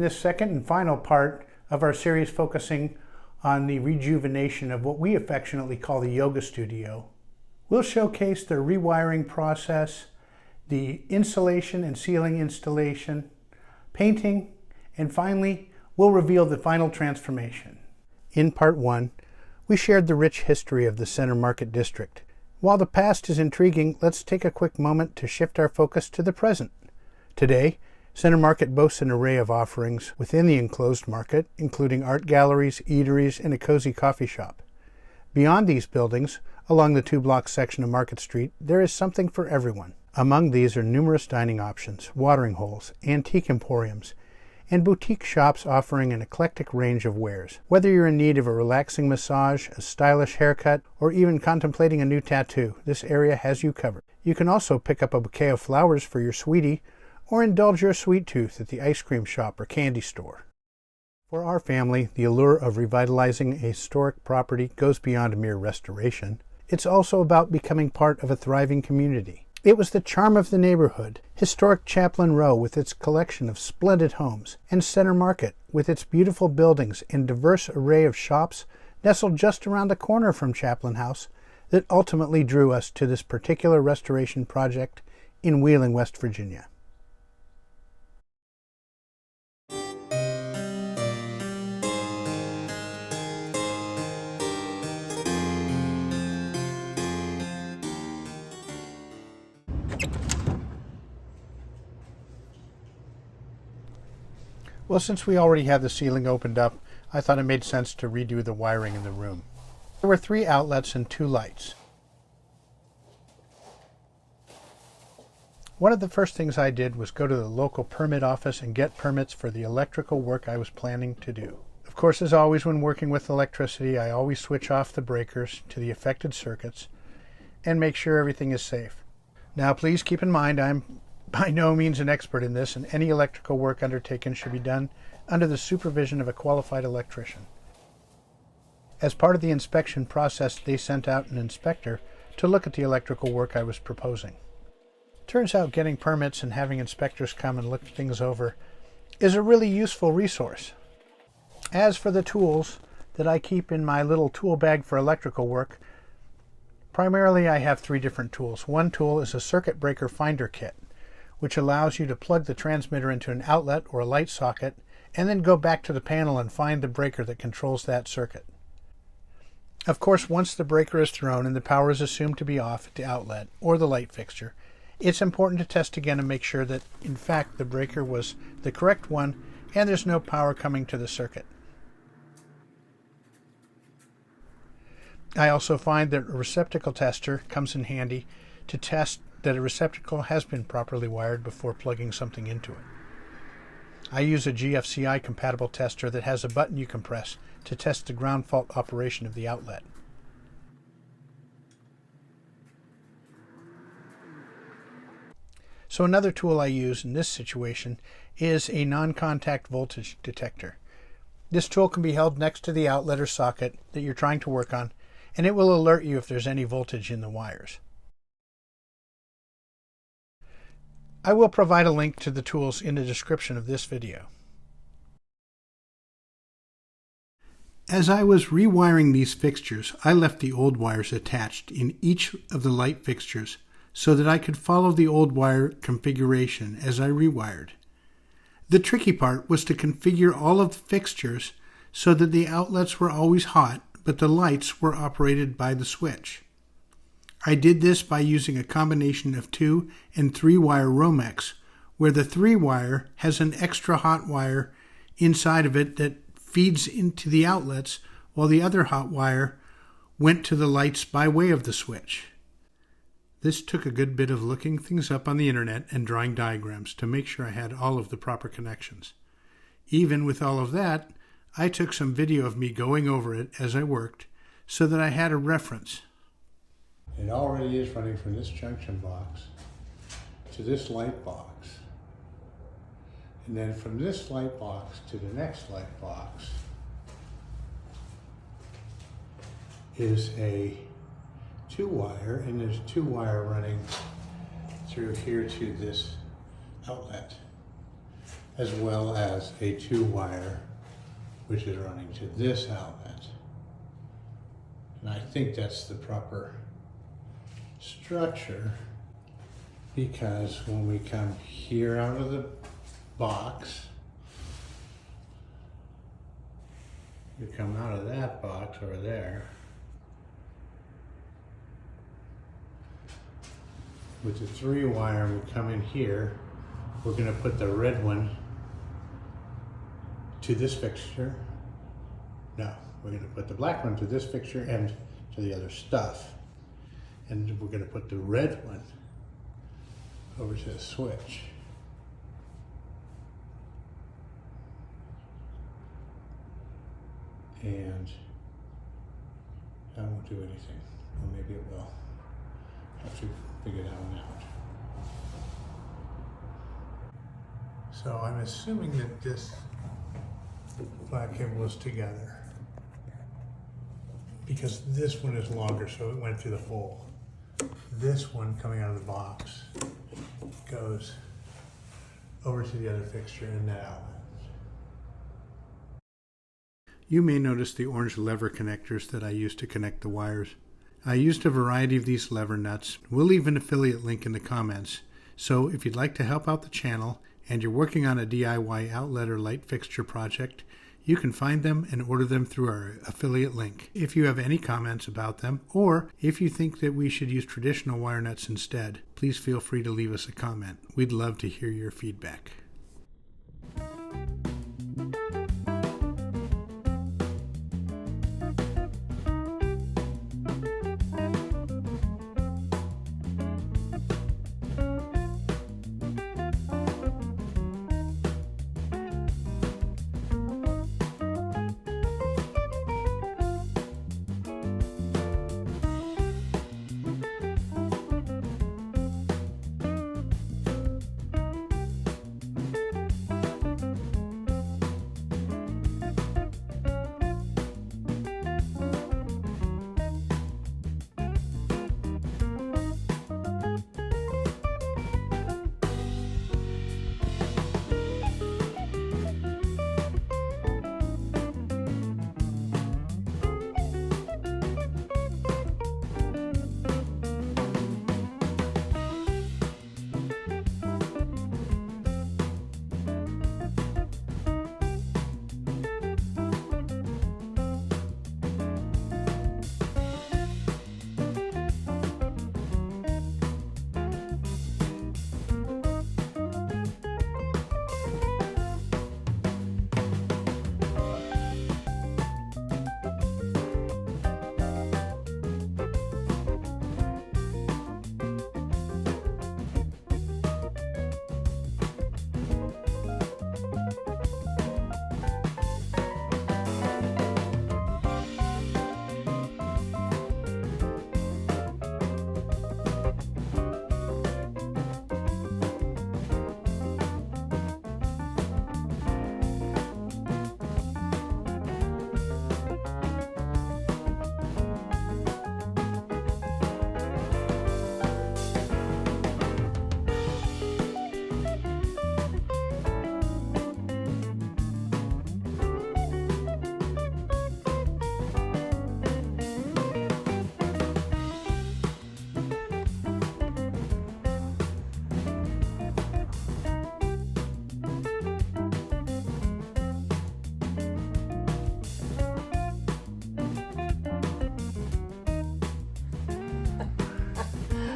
This second and final part of our series focusing on the rejuvenation of what we affectionately call the yoga studio, we'll showcase the rewiring process, the insulation and ceiling installation, painting, and finally, we'll reveal the final transformation. In part one, we shared the rich history of the Center Market District. While the past is intriguing, let's take a quick moment to shift our focus to the present. Today, Center Market boasts an array of offerings within the enclosed market, including art galleries, eateries, and a cozy coffee shop. Beyond these buildings, along the two-block section of Market Street, there is something for everyone. Among these are numerous dining options, watering holes, antique emporiums, and boutique shops offering an eclectic range of wares. Whether you're in need of a relaxing massage, a stylish haircut, or even contemplating a new tattoo, this area has you covered. You can also pick up a bouquet of flowers for your sweetie, or indulge your sweet tooth at the ice cream shop or candy store. For our family, the allure of revitalizing a historic property goes beyond mere restoration. It's also about becoming part of a thriving community. It was the charm of the neighborhood, historic Chaplain Row with its collection of splendid homes, and Center Market with its beautiful buildings and diverse array of shops nestled just around the corner from Chaplain House that ultimately drew us to this particular restoration project in Wheeling, West Virginia. Well, since we already have the ceiling opened up, I thought it made sense to redo the wiring in the room. There were 3 outlets and 2 lights. One of the first things I did was go to the local permit office and get permits for the electrical work I was planning to do. Of course, as always when working with electricity, I always switch off the breakers to the affected circuits and make sure everything is safe. Now, please keep in mind I'm by no means an expert in this, and any electrical work undertaken should be done under the supervision of a qualified electrician. As part of the inspection process, they sent out an inspector to look at the electrical work I was proposing. Turns out getting permits and having inspectors come and look things over is a really useful resource. As for the tools that I keep in my little tool bag for electrical work, primarily I have 3 different tools. One tool is a circuit breaker finder kit, which allows you to plug the transmitter into an outlet or a light socket and then go back to the panel and find the breaker that controls that circuit. Of course, once the breaker is thrown and the power is assumed to be off at the outlet or the light fixture, it's important to test again and make sure that, in fact, the breaker was the correct one and there's no power coming to the circuit. I also find that a receptacle tester comes in handy to test that a receptacle has been properly wired before plugging something into it. I use a GFCI compatible tester that has a button you can press to test the ground fault operation of the outlet. So another tool I use in this situation is a non-contact voltage detector. This tool can be held next to the outlet or socket that you're trying to work on, and it will alert you if there's any voltage in the wires. I will provide a link to the tools in the description of this video. As I was rewiring these fixtures, I left the old wires attached in each of the light fixtures so that I could follow the old wire configuration as I rewired. The tricky part was to configure all of the fixtures so that the outlets were always hot, but the lights were operated by the switch. I did this by using a combination of 2 and 3 wire Romex, where the 3 wire has an extra hot wire inside of it that feeds into the outlets, while the other hot wire went to the lights by way of the switch. This took a good bit of looking things up on the internet and drawing diagrams to make sure I had all of the proper connections. Even with all of that, I took some video of me going over it as I worked so that I had a reference. It already is running from this junction box to this light box. And then from this light box to the next light box is a 2-wire, and there's 2-wire running through here to this outlet. as well as a 2-wire, which is running to this outlet. And I think that's the proper structure, because when we come here out of the box, we come out of that box over there with the 3-wire, we come in here. We're going to put the red one to this fixture. No, we're going to put the black one to this fixture and to the other stuff. And we're going to put the red one over to the switch. And that won't do anything. Or maybe it will. Have to figure that one out. So I'm assuming that this black cable is together, because this one is longer, so it went through the hole. This one coming out of the box goes over to the other fixture and that outlet. You may notice the orange lever connectors that I used to connect the wires. I used a variety of these lever nuts. We'll leave an affiliate link in the comments. So if you'd like to help out the channel and you're working on a DIY outlet or light fixture project, you can find them and order them through our affiliate link. If you have any comments about them, or if you think that we should use traditional wire nuts instead, please feel free to leave us a comment. We'd love to hear your feedback.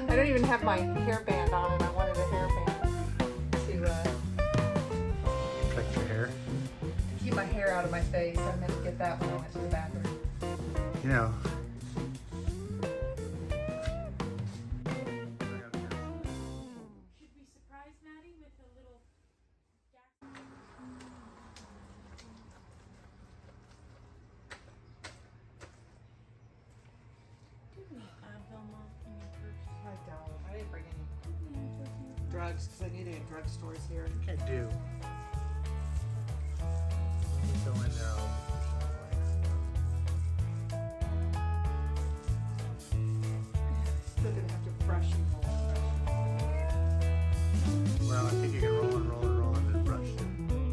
I don't even have my hairband on, and I wanted a hairband to Protect your hair. keep my hair out of my face. I meant to get that when I went to the bathroom. You know, Should we surprise Maddie with a little I don't. I didn't bring any drugs because I need it at drugstores here. I do. Go in there. Still gonna have to brush and roll. Well, I think you can roll and roll and roll and then brush it.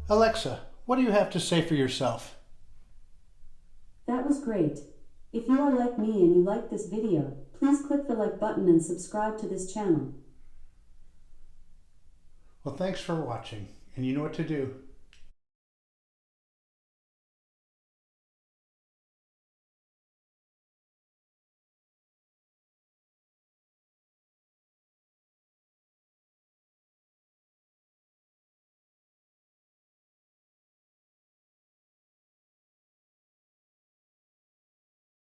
Alexa, what do you have to say for yourself? That was great. If you are like me and you like this video, please click the like button and subscribe to this channel. Well, thanks for watching, and you know what to do.